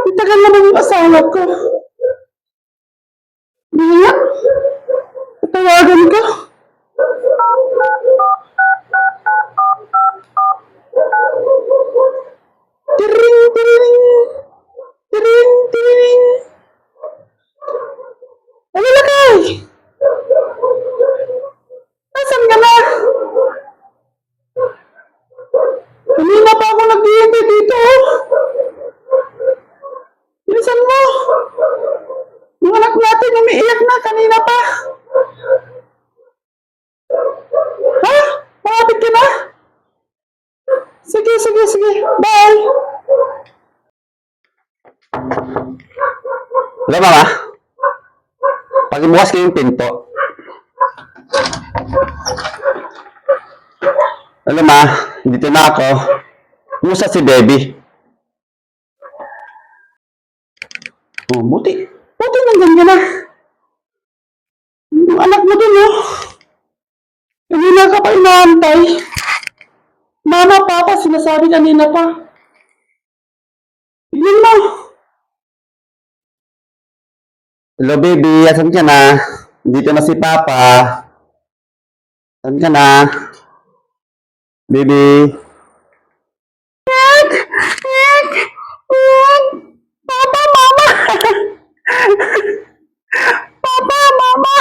Itagal naman yung asawa ko. Hindi nga. Tawagan ko. Tiring, tiring. Tiring, tiring. Ano na kay? Nasaan ka na? Kanina pa ako nag-iintay dito. Bilisan mo. Yung anak natin umiiyak na kanina pa. Ha? Malapit ka na? Sige, sige, sige. Bye. Hello, mama. Pagbukas ko yung pinto. Hello, ma. Dito na ako. Kumusta si baby? Oh, buti. Buti nandyan ka na. Yung anak mo dun, oh. Kanina ka pa inaantay. Mama, papa, sinasabi kanina pa. Tingnan mo. Hello, baby. Asan ka na? Dito na si papa. Asan ka na? Baby. Papa, mama. Papa, mama.